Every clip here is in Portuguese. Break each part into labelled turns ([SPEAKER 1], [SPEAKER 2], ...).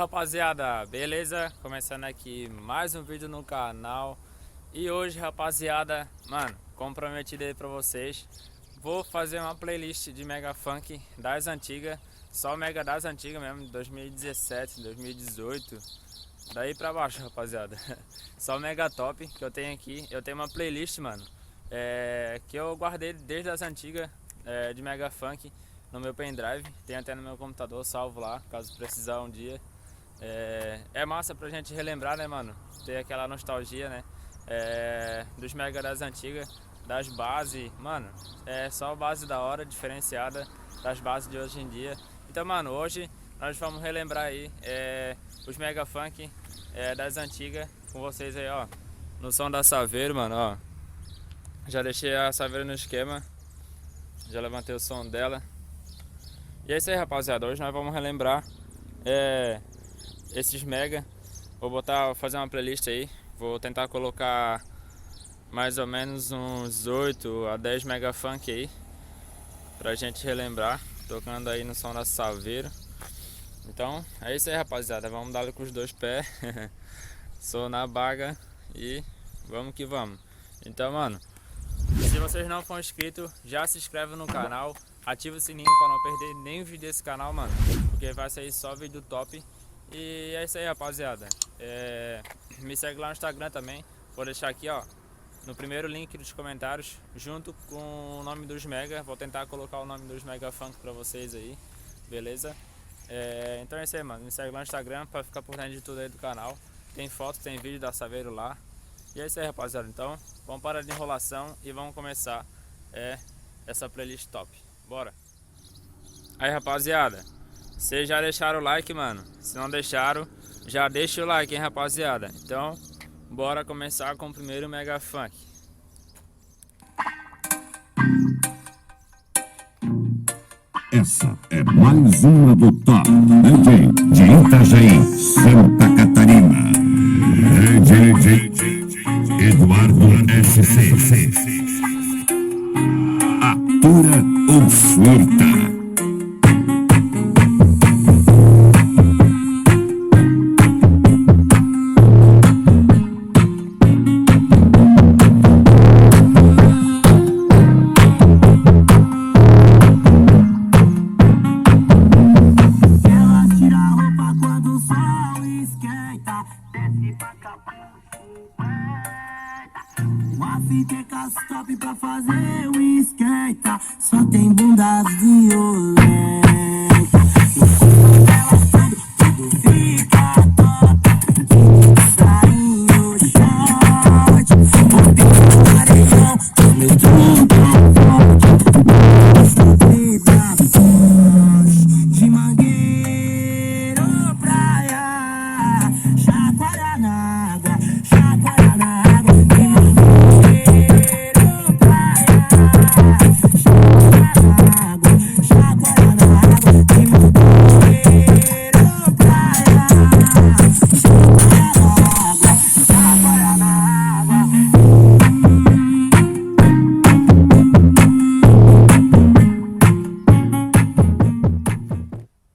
[SPEAKER 1] rapaziada, beleza? Começando aqui mais um vídeo no canal. E hoje, rapaziada, mano, como prometido aí pra vocês, vou fazer uma playlist de Mega Funk das antigas. Só Mega das antigas mesmo, de 2017, 2018, daí pra baixo, rapaziada. Só Mega Top que eu tenho aqui. Eu tenho uma playlist, mano, que eu guardei desde as antigas, de Mega Funk, no meu pendrive. Tem até no meu computador, salvo lá, caso precisar um dia. É massa pra gente relembrar, né, mano? Ter aquela nostalgia, né? Dos Mega das antigas, das bases, mano. É só base da hora, diferenciada das bases de hoje em dia. Então, mano, hoje nós vamos relembrar aí os Mega Funk das antigas com vocês aí, ó. No som da Saveiro, mano, ó. Já deixei a Saveiro no esquema. Já levantei o som dela. E é isso aí, rapaziada. Hoje nós vamos relembrar esses Mega. Vou fazer uma playlist aí. Vou tentar colocar mais ou menos uns 8 a 10 Mega Funk aí, pra gente relembrar, tocando aí no som da Saveiro. Então é isso aí, rapaziada. Vamos dar com os dois pés. Sou na baga e vamos que vamos. Então, mano, se vocês não for inscritos, já se inscreve no canal, ativa o sininho para não perder nenhum vídeo desse canal, mano, porque vai sair só vídeo top. E é isso aí, rapaziada. Me segue lá no Instagram também. Vou deixar aqui, ó, no primeiro link dos comentários, junto com o nome dos Mega. Vou tentar colocar o nome dos Mega Funk pra vocês aí, beleza? Então é isso aí, mano. Me segue lá no Instagram pra ficar por dentro de tudo aí do canal. Tem foto, tem vídeo da Saveiro lá. E é isso aí, rapaziada. Então, vamos parar de enrolação e vamos começar essa playlist top. Bora! Aí, rapaziada, vocês já deixaram o like, mano? Se não deixaram, já deixa o like, hein, rapaziada? Então, bora começar com o primeiro Mega Funk.
[SPEAKER 2] Essa é mais uma do Top DJ de Itajaí, Santa Catarina. DJ Eduardo SC. Atura ou furta?
[SPEAKER 3] Top pra fazer o esquenta, só tem bundas violentas. No corpo dela tudo fica top. Saindo shot, botei no paredão, tô me tão forte. Vibrações de mangueiro, praia, chacoalha na água, chacoalha na água.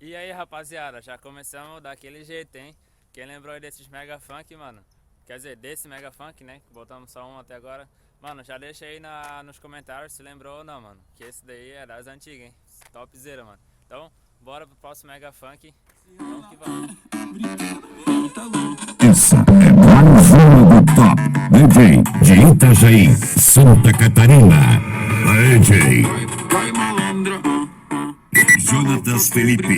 [SPEAKER 1] E aí, rapaziada, já começamos daquele jeito, hein? Quem lembrou aí desses Mega Funk, mano? Quer dizer, desse Mega Funk, né? Que botamos só um até agora. Mano, já deixa aí nos comentários se lembrou ou não, mano. Que esse daí é das antigas, hein? Topzera, mano. Então, bora pro próximo Mega Funk. Vamos que vamos.
[SPEAKER 2] Essa é mais uma do Top DJ de Itajaí, Santa Catarina. DJ Jonatas Felipe.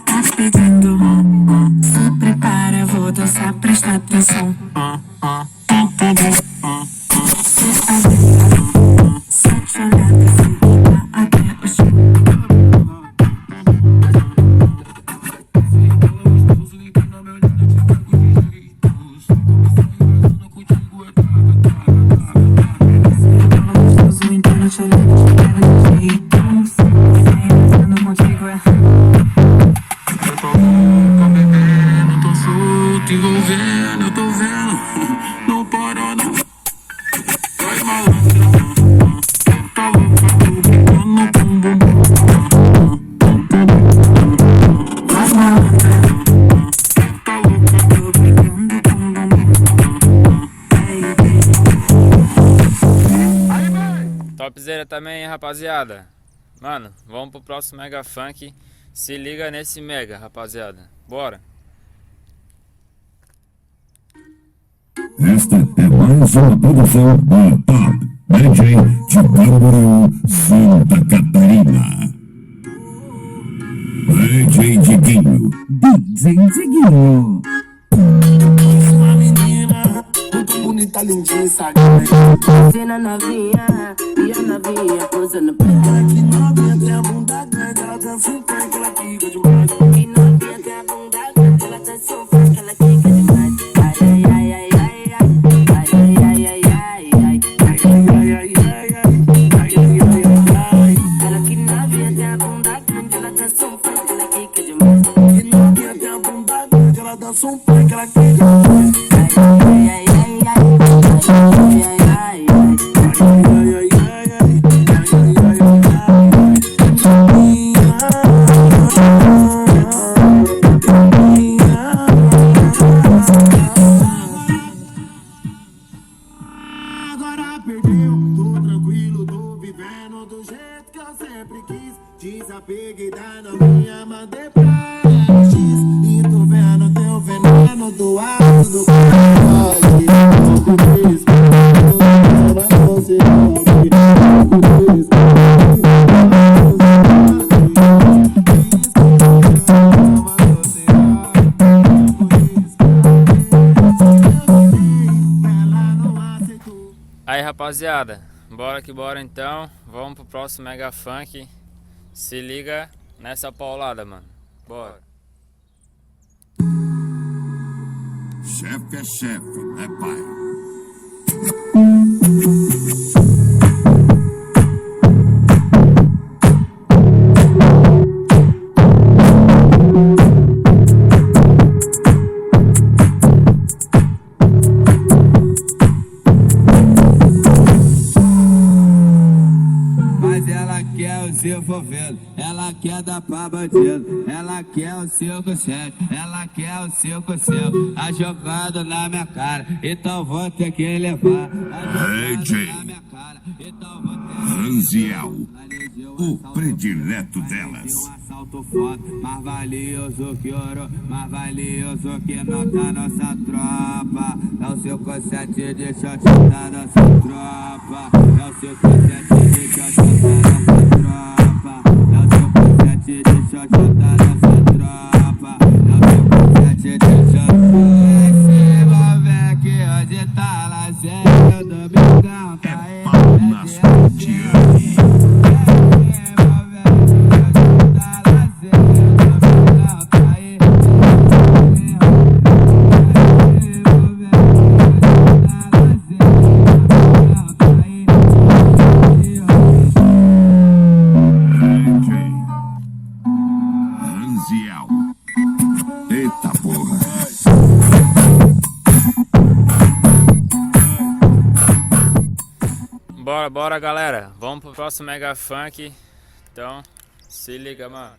[SPEAKER 3] Tá pedindo, se prepara, vou dançar, presta atenção. Se abre, sete olhadas, se até o chão.
[SPEAKER 4] Envolvendo, eu tô vendo, não para
[SPEAKER 1] Topzera também, rapaziada. Mano, vamos pro próximo Mega Funk. Se liga nesse Mega, rapaziada. Bora.
[SPEAKER 2] Esta é mais uma produção do Top DJ de Bárbaro, Santa Catarina. DJ Diguinho.
[SPEAKER 3] DJ Diguinho.
[SPEAKER 4] Uma menina muito bonita, lindinha e sagada.
[SPEAKER 5] Você na novinha, e a novinha posando pra
[SPEAKER 4] Ela que novinha tem a bunda grande, ela dança um funk, ela fica demais.
[SPEAKER 5] que novinha tem a bunda grande, ela tá sofrendo, que ela fica demais. Ai, ai, ai, ai, ai, ai, ai, ai, ai, ai, ai.
[SPEAKER 4] Ai, ai, ai, ai, ai, ai, ai, ai.
[SPEAKER 5] Ela que novinha tem a bunda grande, ela tá sofrendo, que ela fica demais.
[SPEAKER 4] Que novinha tem a bunda grande, ela dança um funk, ela fica demais.
[SPEAKER 5] Ai, ai, ai, ai, ai, ai, ai, ai, ai.
[SPEAKER 4] Ai, ai, ai, ai, ai, ai, agora perdeu, tô tranquilo, tô vivendo do jeito que eu sempre quis. Desapeguei da novinha, mandei pra X. E tô vendo teu veneno do alto do carro. Mas você
[SPEAKER 1] Aí, rapaziada, bora que bora então. Vamos pro próximo Mega Funk. Se liga nessa paulada, mano. Bora.
[SPEAKER 2] Chefe é chefe, né, pai?
[SPEAKER 6] Mas ela quer o seu fovelo, ela quer dar pra bandido, ela quer o seu conselho, ela quer o seu conselho. A jogada na minha cara, então vou ter que levar. A
[SPEAKER 2] DJ
[SPEAKER 6] jogada na minha cara, então vou ter que
[SPEAKER 2] Ranziel,
[SPEAKER 6] levar.
[SPEAKER 2] o predileto delas.
[SPEAKER 6] Um assalto foda, mais valioso que ouro, mais valioso que nota nossa tropa. É o seu consente de shot da nossa tropa. É o seu consente de shot da nossa tropa. É o seu consente de shot da nossa tropa. É o seu consente de shot. Esse moleque hoje tá lá sério, domingão tá aí.
[SPEAKER 2] Pau nas Pontiane. Ranziel. Eita porra.
[SPEAKER 1] Bora, bora, galera. Vamos pro próximo Mega Funk. Então, se liga, mano.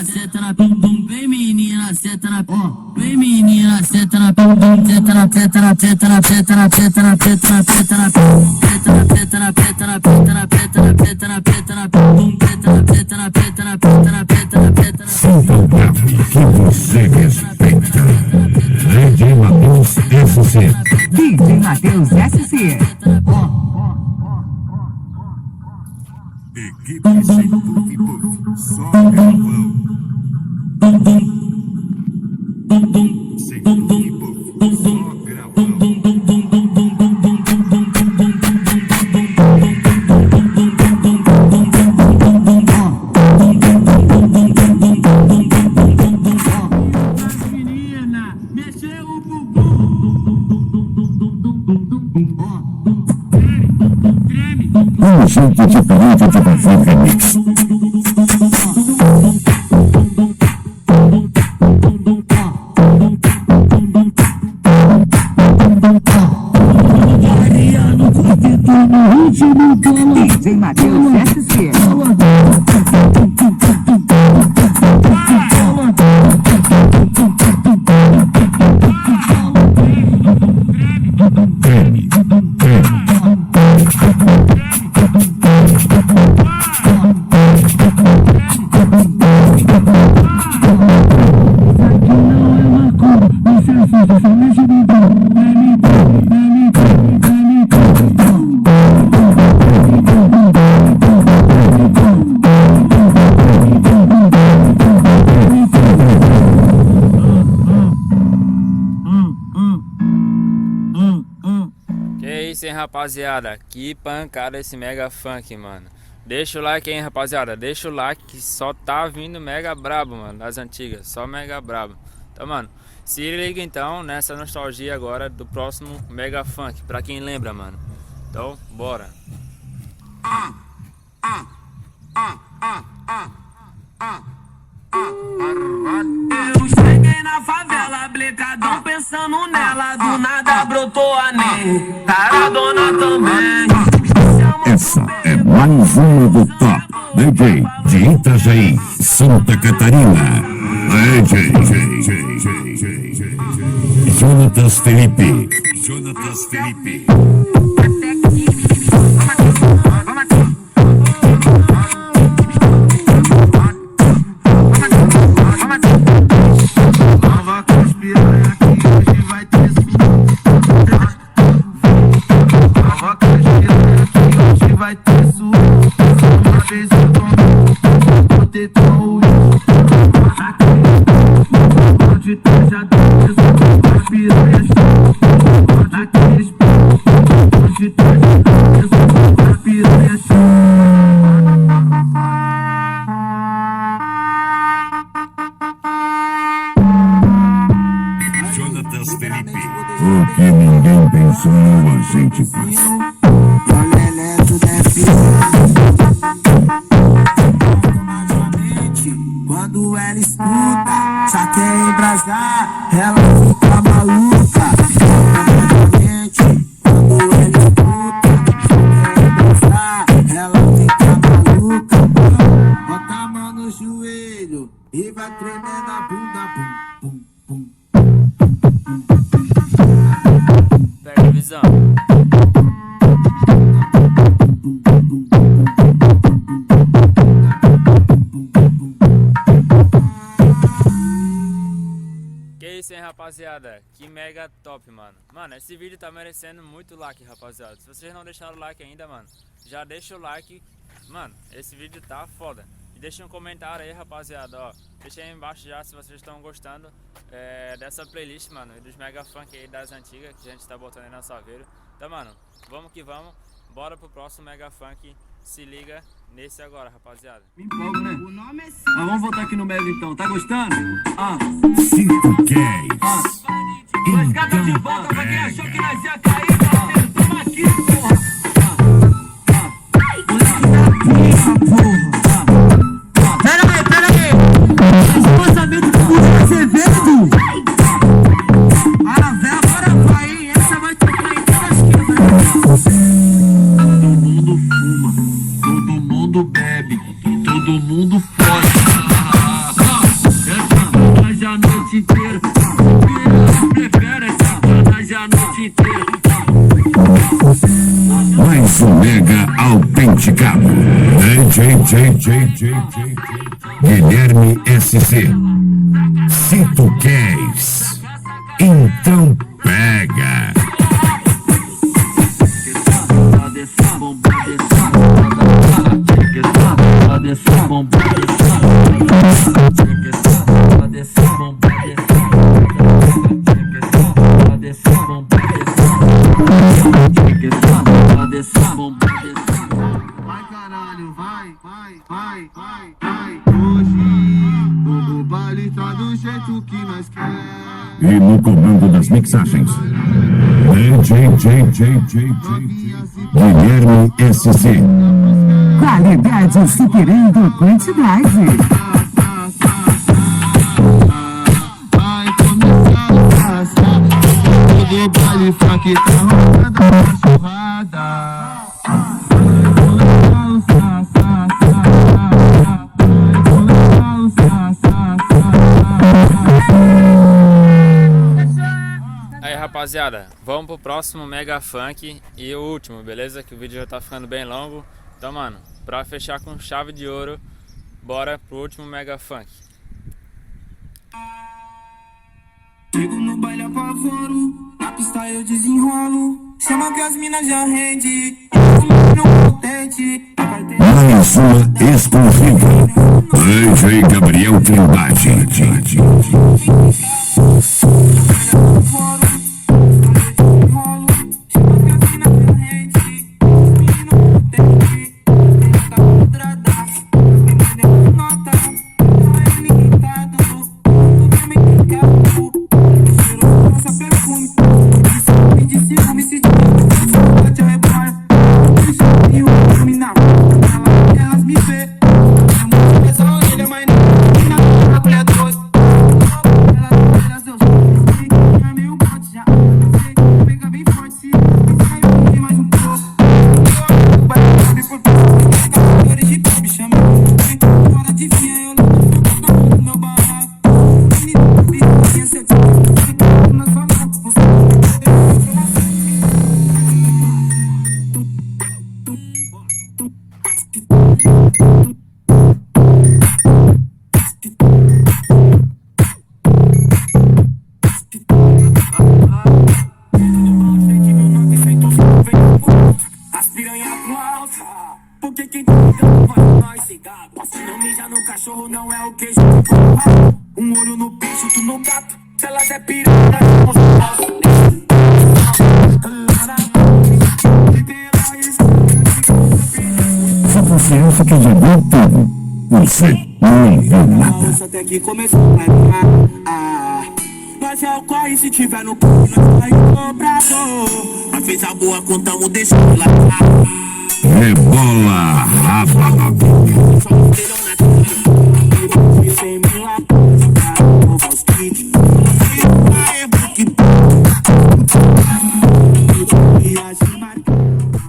[SPEAKER 5] Senta na bum bum, vem menina, senta na bum, vem menina, senta na bum bum, senta na peta na peta na peta na peta na peta na peta na peta na peta na peta na peta na peta na peta na peta na bum, peta na peta na peta na peta na peta na peta na
[SPEAKER 2] Sinta o grave que você respeita. DJ Matheus SC.
[SPEAKER 3] DJ Matheus SC.
[SPEAKER 2] Equipe sem puff puff, só gravão. Sem puff puff, só gravão.
[SPEAKER 4] menina, mexeu o bumbum.
[SPEAKER 2] Um jeito diferente de fazer remix.
[SPEAKER 3] DJ Matheus SC.
[SPEAKER 2] Creme, creme.
[SPEAKER 1] hein, rapaziada? Que pancada esse mega funk, mano. Deixa o like aí, rapaziada. Deixa o like que só tá vindo mega brabo, mano. Das antigas, só mega brabo. Então, mano, se liga então nessa nostalgia agora do próximo mega funk. Pra quem lembra, mano. Então, bora.
[SPEAKER 7] Eu cheguei na favela, blecadão pensando nela. Do nada brotou a Ney, Taradona também.
[SPEAKER 2] Essa é mais uma do Top DJ de Itajaí, Santa Catarina. DJ Jonatas Felipe.
[SPEAKER 4] Nova conspiração que hoje vai ter suco. Nova conspiração que hoje vai ter suco. Uma vez eu tomo, vou ter tão onde tu já tem as piranhas. Aqueles onde tu já tem as piranhas.
[SPEAKER 2] O que ninguém pensou, a gente faz.
[SPEAKER 6] Quando ela escuta, só quer embrasar, ela fica maluca. Quando ela escuta, só quer embrasar, ela fica maluca. Bota a mão no joelho e vai tremendo a bunda, bum, bum, bum.
[SPEAKER 1] Pega a visão. Que isso, hein, rapaziada? Que mega top, mano. Mano, esse vídeo tá merecendo muito like, rapaziada. Se vocês não deixaram o like ainda, mano, já deixa o like. Mano, esse vídeo tá foda. E deixa um comentário aí, rapaziada, ó. Deixa aí embaixo já se vocês estão gostando dessa playlist, mano, e dos mega funk aí das antigas que a gente tá botando aí na Saveiro. Então, mano, vamos que vamos. Bora pro próximo mega funk. Se liga nesse agora, rapaziada.
[SPEAKER 7] Me empolgo, né? O nome é Cid. Mas vamos voltar aqui no mega então, tá gostando?
[SPEAKER 2] Cinco Cats.
[SPEAKER 7] Mas cada de volta pra quem achou que nós ia cair, parceiro. Tamo aqui, porra. Pera aí. Esposamento do Curso Azevedo. A véia agora vai, hein? Essa vai tocar em todas as quebradas. Todo mundo fuma, todo mundo bebe, todo mundo fode. Essa vontade a noite inteira. Prefere essa vontade a noite inteira.
[SPEAKER 2] Mais um mega autenticado. Guilherme SC. Se tu queres, então pega.
[SPEAKER 4] Vai caralho, vai. Hoje, todo baile tá do jeito que nós quer.
[SPEAKER 2] E no comando das mixagens, Guilherme SC.
[SPEAKER 3] Qualidade superando quantidade.
[SPEAKER 4] Vai começar a passar. Todo baile funk tá rolando a churrada.
[SPEAKER 1] Aí, rapaziada, vamos pro próximo mega funk e o último, beleza? Que o vídeo já tá ficando bem longo. Então, mano, pra fechar com chave de ouro, bora pro último mega funk.
[SPEAKER 7] Chego no baile apavoro, na pista eu desenrolo. Chama que as minas já rende, no potente.
[SPEAKER 2] Mais uma exclusiva. DJ Gabriel Trindade.
[SPEAKER 7] Chama que as minas já rende.
[SPEAKER 4] As piranha com alça, porque quem tá ligando vai nós cigarro. Se não mija no cachorro, não é o queijo do corral. Um olho no bicho, tu no gato. Se elas é piranha, nós vamos
[SPEAKER 2] Se você acha que já viu tudo, você não viu nada.
[SPEAKER 4] até que começou a nós é o corre, se tiver no corre, nós vai comprador. Mas fez a boa, contamos, deixa eu lá.
[SPEAKER 2] Rebola raba novinha.
[SPEAKER 4] Só um terão na cara. E 100 mil apoios pra roubar os kits.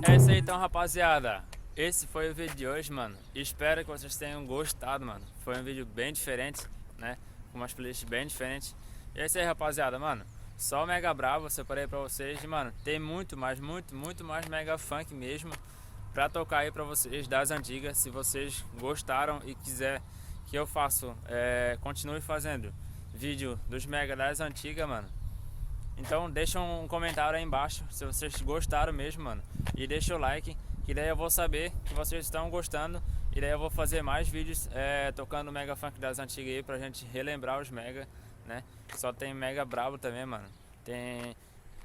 [SPEAKER 1] É isso aí então, rapaziada. Esse foi o vídeo de hoje, mano. Espero que vocês tenham gostado, mano. Foi um vídeo bem diferente, né? Com umas playlists bem diferentes. E é isso aí, rapaziada, mano. Só o Mega Bravo, eu separei pra vocês. E, mano, tem muito mais Mega Funk mesmo pra tocar aí pra vocês das antigas. Se vocês gostaram e quiser que eu faça, continue fazendo vídeo dos Mega das antigas, mano. Então deixa um comentário aí embaixo se vocês gostaram mesmo, mano. E deixa o like, que daí eu vou saber que vocês estão gostando. E daí eu vou fazer mais vídeos tocando Mega Funk das antigas aí pra gente relembrar os Mega, né? Só tem Mega Brabo também, mano. Tem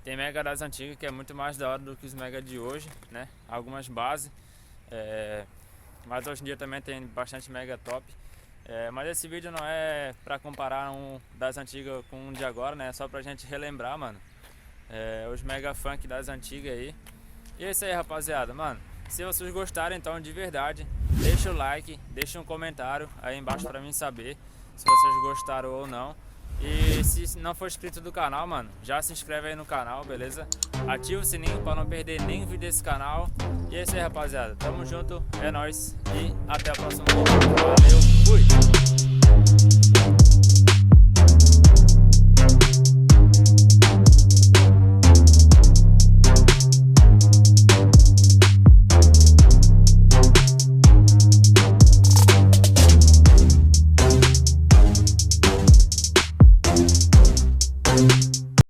[SPEAKER 1] Mega das antigas que é muito mais da hora do que os Mega de hoje, né? Algumas bases, mas hoje em dia também tem bastante Mega top. Mas esse vídeo não é pra comparar um das antigas com um de agora, né? É só pra gente relembrar, mano, os Mega Funk das antigas aí. E é isso aí, rapaziada, mano. Se vocês gostaram, então, de verdade, deixa o like, deixa um comentário aí embaixo pra mim saber se vocês gostaram ou não. E se não for inscrito do canal, mano, já se inscreve aí no canal, beleza? Ativa o sininho pra não perder nenhum vídeo desse canal. E é isso aí, rapaziada. Tamo junto, é nóis e até o próximo vídeo. Valeu, fui!